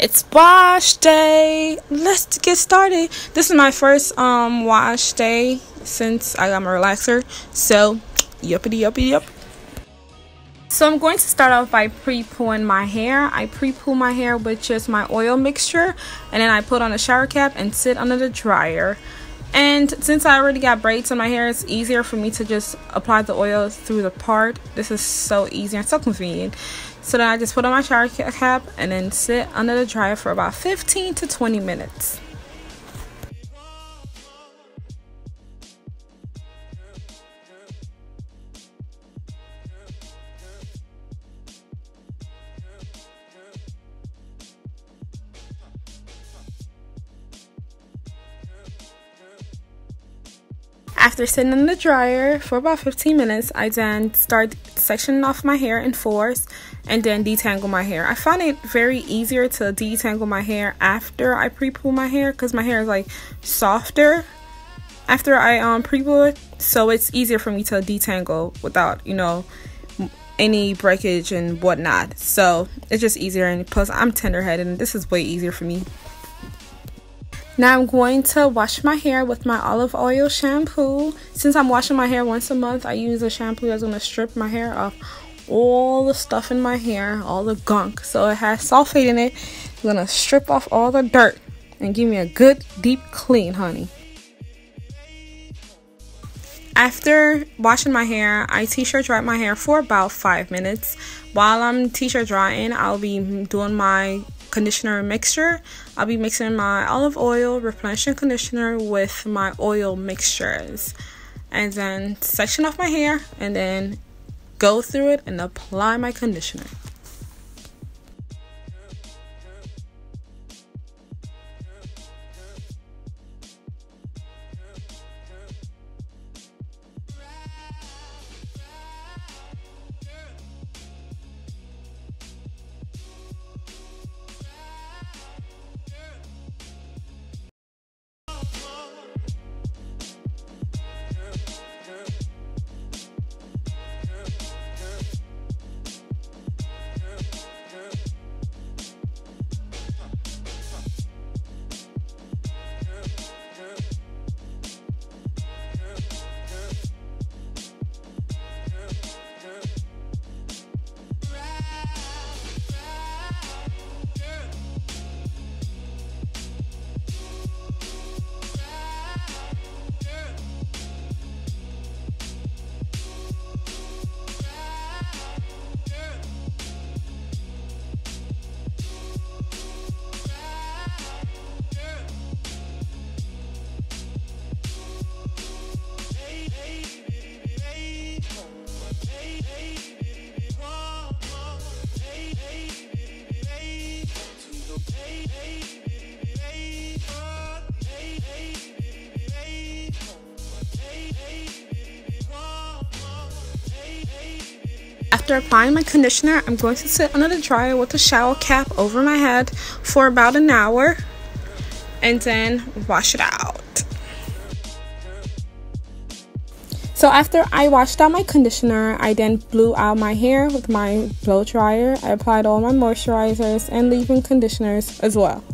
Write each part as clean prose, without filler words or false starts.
It's wash day. Let's get started. This is my first wash day since I got my relaxer. So, yup. So I'm going to start off by pre-pooling my hair. I pre-poo my hair with just my oil mixture, and then I put on a shower cap and sit under the dryer. And since I already got braids on my hair, it's easier for me to just apply the oil through the part. This is so easy and so convenient. So then I just put on my shower cap and then sit under the dryer for about 15 to 20 minutes. After sitting in the dryer for about 15 minutes, I then start sectioning off my hair in fours and then detangle my hair. I find it very easier to detangle my hair after I pre-poo my hair because my hair is like softer after I pre-poo it, so it's easier for me to detangle without, you know, any breakage and whatnot. So it's just easier, and plus I'm tender-headed and this is way easier for me. Now I'm going to wash my hair with my olive oil shampoo. Since I'm washing my hair once a month, I use a shampoo that's going to strip my hair of all the stuff in my hair, all the gunk. So it has sulfate in it. It's going to strip off all the dirt and give me a good deep clean, honey. After washing my hair, I t-shirt dry my hair for about 5 minutes. While I'm t-shirt drying, I'll be doing my conditioner mixture. I'll be mixing my olive oil replenishing conditioner with my oil mixtures, and then section off my hair and then go through it and apply my conditioner. After applying my conditioner, I'm going to sit under the dryer with a shower cap over my head for about an hour and then wash it out. So after I washed out my conditioner, I then blew out my hair with my blow dryer. I applied all my moisturizers and leave-in conditioners as well.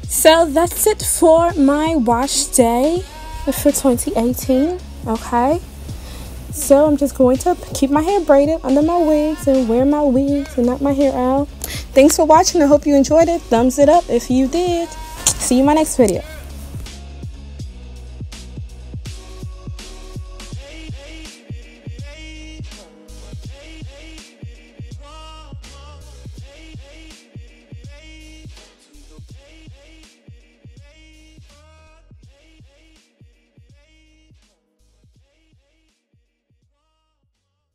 So that's it for my wash day for 2018, okay? So I'm just going to keep my hair braided under my wigs and wear my wigs and knock my hair out. Thanks for watching. I hope you enjoyed it. Thumbs it up if you did. See you in my next video.